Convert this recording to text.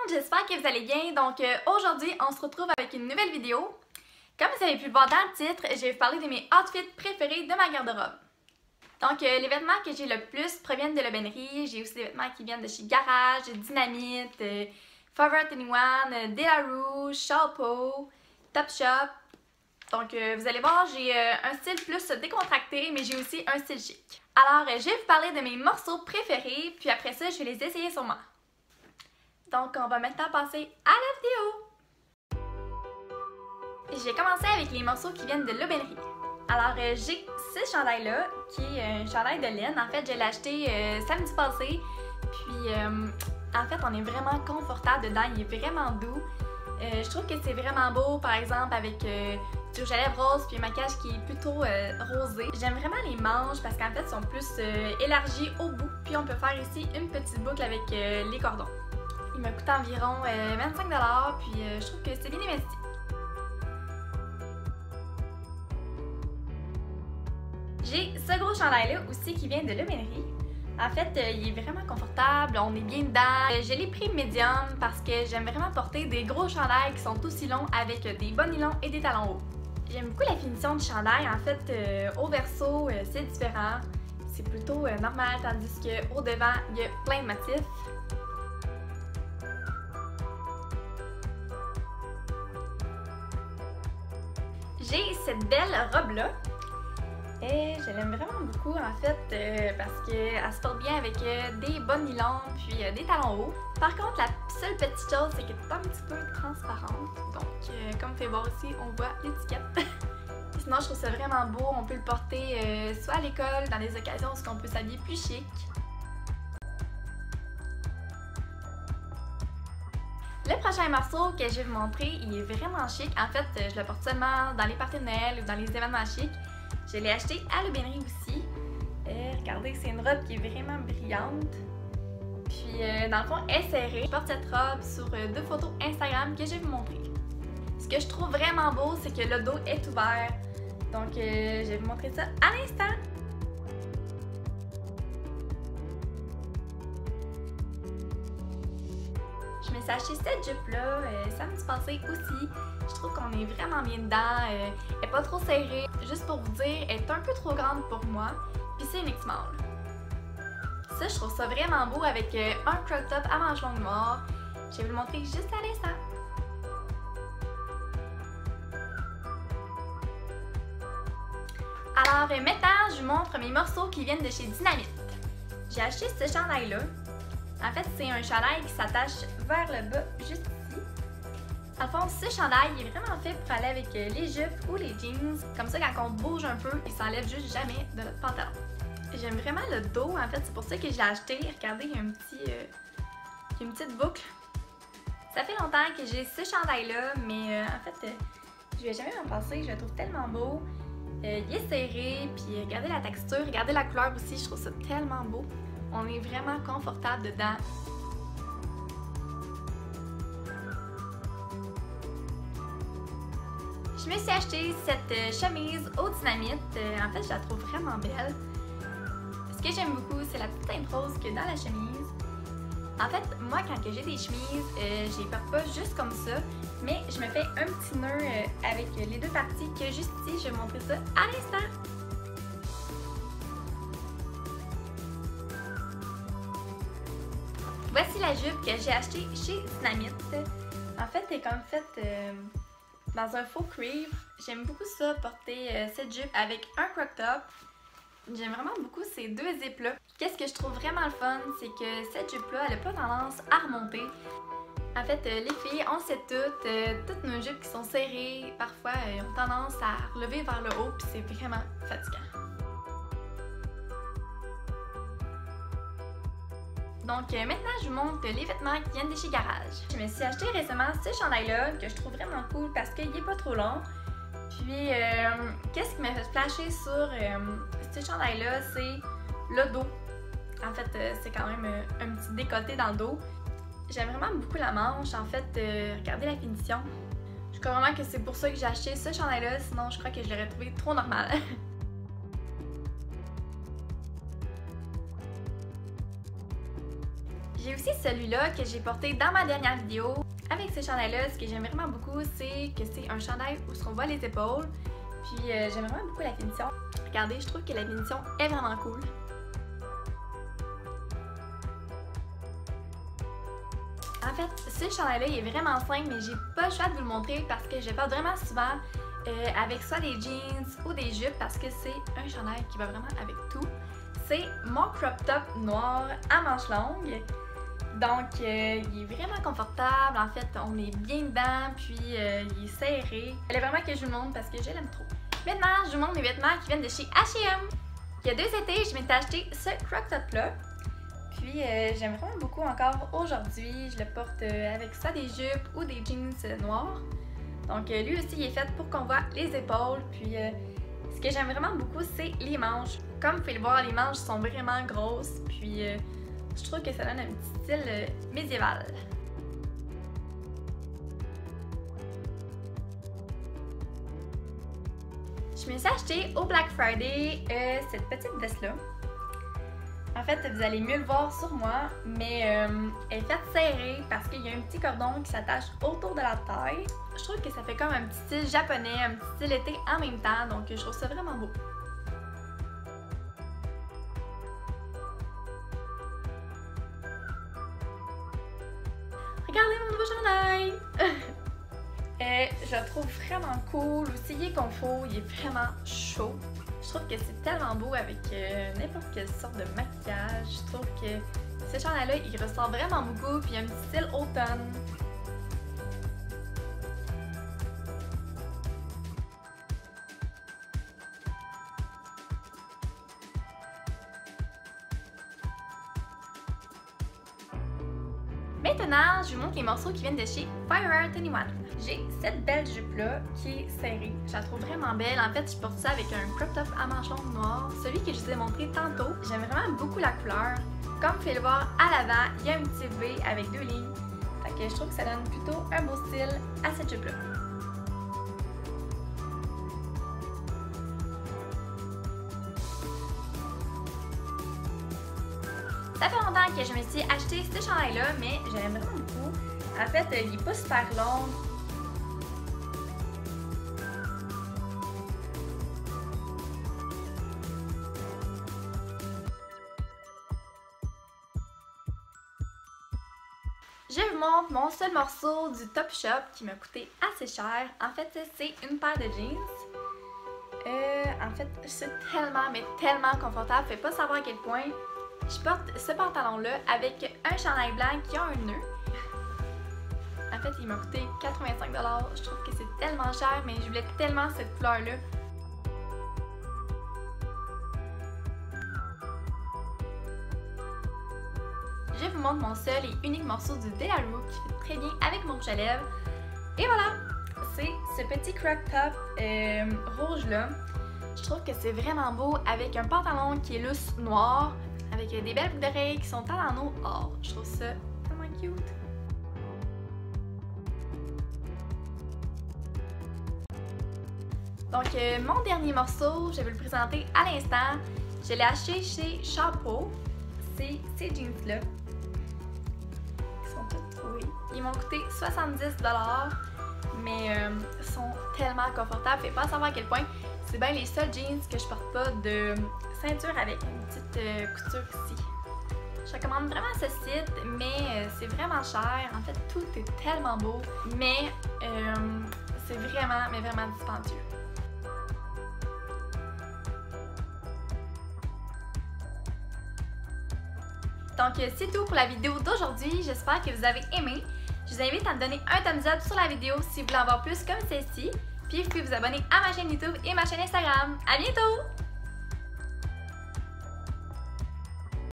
monde, j'espère que vous allez bien. Donc aujourd'hui, on se retrouve avec une nouvelle vidéo. Comme vous avez pu le voir dans le titre, je vais vous parler de mes outfits préférés de ma garde-robe. Donc les vêtements que j'ai le plus proviennent de l'aubainerie. J'ai aussi des vêtements qui viennent de chez Garage, Dynamite, Forever 21, De La Rouge, Chalpo, Topshop. Donc vous allez voir, j'ai un style plus décontracté, mais j'ai aussi un style chic. Alors je vais vous parler de mes morceaux préférés, puis après ça, je vais les essayer sur moi. Donc on va maintenant passer à la vidéo! Je vais commencer avec les morceaux qui viennent de l'aubainerie. Alors j'ai ce chandail-là, qui est un chandail de laine. En fait, je l'ai acheté samedi passé, puis en fait, on est vraiment confortable dedans, il est vraiment doux. Je trouve que c'est vraiment beau, par exemple, avec du rouge à lèvres rose puis un maquillage qui est plutôt rosé. J'aime vraiment les manches parce qu'en fait, ils sont plus élargis au bout. Puis on peut faire ici une petite boucle avec les cordons. Il m'a coûté environ 25 $, puis je trouve que c'est bien investi. J'ai ce gros chandail-là aussi qui vient de l'aubainerie. En fait, il est vraiment confortable, on est bien dedans. Je l'ai pris médium parce que j'aime vraiment porter des gros chandails qui sont aussi longs avec des bas nylons et des talons hauts. J'aime beaucoup la finition du chandail. En fait, au verso, c'est différent. C'est plutôt normal, tandis qu'au devant, il y a plein de motifs. J'ai cette belle robe-là. Et je l'aime vraiment beaucoup en fait parce qu'elle se porte bien avec des bas nylons puis des talons hauts. Par contre, la seule petite chose, c'est qu'elle est un petit peu transparente. Donc, comme vous pouvez voir ici, on voit l'étiquette. Sinon, je trouve ça vraiment beau. On peut le porter soit à l'école, dans des occasions où on peut s'habiller plus chic. Le prochain morceau que je vais vous montrer, il est vraiment chic. En fait, je le porte seulement dans les parties de Noël ou dans les événements chics. Je l'ai acheté à l'aubainerie aussi. Regardez, c'est une robe qui est vraiment brillante. Puis, dans le fond, elle est serrée. Je porte cette robe sur deux photos Instagram que je vais vous montrer. Ce que je trouve vraiment beau, c'est que le dos est ouvert. Donc, je vais vous montrer ça à l'instant. Je me suis acheté cette jupe-là samedi passé aussi. Je trouve qu'on est vraiment bien dedans. Elle n'est pas trop serrée. Juste pour vous dire, elle est un peu trop grande pour moi. Puis c'est une X-Small. Ça, je trouve ça vraiment beau avec un crop top à manches longues noires. Je vais vous le montrer juste à l'instant. Alors maintenant, je vous montre mes morceaux qui viennent de chez Dynamite. J'ai acheté ce chandail-là. En fait, c'est un chandail qui s'attache vers le bas, juste ici. En fond, ce chandail est vraiment fait pour aller avec les jupes ou les jeans. Comme ça, quand on bouge un peu, il s'enlève juste jamais de notre pantalon. J'aime vraiment le dos, en fait, c'est pour ça que je l'ai acheté. Regardez, il y a une petite boucle. Ça fait longtemps que j'ai ce chandail-là, mais en fait, je vais jamais m'en passer. Je le trouve tellement beau. Il est serré, puis regardez la texture, regardez la couleur aussi, je trouve ça tellement beau. On est vraiment confortable dedans. Je me suis acheté cette chemise au Dynamite. En fait, je la trouve vraiment belle. Ce que j'aime beaucoup, c'est la petite teinte rose qu'il y a dans la chemise. En fait, moi, quand j'ai des chemises, je les porte pas juste comme ça, mais je me fais un petit nœud avec les deux parties que juste ici, je vais vous montrer ça à l'instant. Voici la jupe que j'ai achetée chez Dynamite. En fait, elle est comme faite dans un faux cuivre. J'aime beaucoup ça, porter cette jupe avec un crop top. J'aime vraiment beaucoup ces deux zips-là. Qu'est-ce que je trouve vraiment le fun, c'est que cette jupe-là, elle n'a pas tendance à remonter. En fait, les filles, on sait toutes nos jupes qui sont serrées, parfois, ont tendance à relever vers le haut, puis c'est vraiment fatigant. Donc maintenant, je vous montre les vêtements qui viennent de chez Garage. Je me suis acheté récemment ce chandail-là que je trouve vraiment cool parce qu'il n'est pas trop long. Puis, qu'est-ce qui m'a fait flasher sur ce chandail-là, c'est le dos. En fait, c'est quand même un petit décolleté dans le dos. J'aime vraiment beaucoup la manche. En fait, regardez la finition. Je crois vraiment que c'est pour ça que j'ai acheté ce chandail-là, sinon je crois que je l'aurais trouvé trop normal. J'ai aussi celui-là que j'ai porté dans ma dernière vidéo. Avec ce chandail-là, ce que j'aime vraiment beaucoup, c'est que c'est un chandail où on voit les épaules. Puis j'aime vraiment beaucoup la finition. Regardez, je trouve que la finition est vraiment cool. En fait, ce chandail-là, il est vraiment simple, mais j'ai pas le choix de vous le montrer parce que je le porte vraiment souvent avec soit des jeans ou des jupes parce que c'est un chandail qui va vraiment avec tout. C'est mon crop top noir à manches longues. Donc, il est vraiment confortable. En fait, on est bien dedans, puis il est serré. Il fallait vraiment que je vous le montre parce que je l'aime trop. Maintenant, je vous montre mes vêtements qui viennent de chez H&M. Il y a 2 étés, je m'étais acheté ce crop top-là. Puis, j'aime vraiment beaucoup encore aujourd'hui. Je le porte avec soit des jupes ou des jeans noirs. Donc, lui aussi, il est fait pour qu'on voit les épaules. Puis, ce que j'aime vraiment beaucoup, c'est les manches. Comme vous pouvez le voir, les manches sont vraiment grosses. Puis, je trouve que ça donne un petit style médiéval. Je me suis acheté au Black Friday cette petite veste-là. En fait, vous allez mieux le voir sur moi, mais elle est faite serrée parce qu'il y a un petit cordon qui s'attache autour de la taille. Je trouve que ça fait comme un petit style japonais, un petit style été en même temps, donc je trouve ça vraiment beau. Regardez mon nouveau chandail! Je le trouve vraiment cool, aussi il est confort, il est vraiment chaud. Je trouve que c'est tellement beau avec n'importe quelle sorte de maquillage. Je trouve que ce chandail-là, il ressort vraiment beaucoup, puis il y a un petit style automne. Maintenant, je vous montre les morceaux qui viennent de chez Forever 21. J'ai cette belle jupe-là qui est serrée. Je la trouve vraiment belle. En fait, je porte ça avec un crop top à manches longues noires. Celui que je vous ai montré tantôt. J'aime vraiment beaucoup la couleur. Comme vous pouvez le voir à l'avant, il y a un petit V avec 2 lignes. Fait que je trouve que ça donne plutôt un beau style à cette jupe-là. Ça fait longtemps que je me suis acheté ce chandail-là, mais je l'aime vraiment beaucoup. En fait, il n'est pas super long. Je vous montre mon seul morceau du Topshop qui m'a coûté assez cher. En fait, c'est une paire de jeans. En fait, c'est tellement, mais tellement confortable. Faites pas savoir à quel point. Je porte ce pantalon-là avec un chandail blanc qui a un nœud. En fait, il m'a coûté 85 $. Je trouve que c'est tellement cher, mais je voulais tellement cette couleur-là. Je vous montre mon seul et unique morceau du Delarue qui fait très bien avec mon rouge à lèvres. Et voilà! C'est ce petit crop top rouge-là. Je trouve que c'est vraiment beau avec un pantalon qui est lousse noir, avec des belles boucles d'oreilles qui sont en anneau or. Je trouve ça tellement cute. Donc, mon dernier morceau, je vais vous le présenter à l'instant. Je l'ai acheté chez Chapeau. C'est ces jeans-là. Ils sont tous troués. Ils m'ont coûté 70 $, mais sont tellement confortables. Faites pas savoir à quel point. C'est bien les seuls jeans que je porte pas de ceinture avec une petite couture ici. Je recommande vraiment ce site, mais c'est vraiment cher. En fait, tout est tellement beau, mais c'est vraiment, mais vraiment dispendieux. Donc, c'est tout pour la vidéo d'aujourd'hui. J'espère que vous avez aimé. Je vous invite à me donner un thumbs up sur la vidéo si vous voulez en voir plus comme celle-ci. Puis, vous pouvez vous abonner à ma chaîne YouTube et ma chaîne Instagram. À bientôt!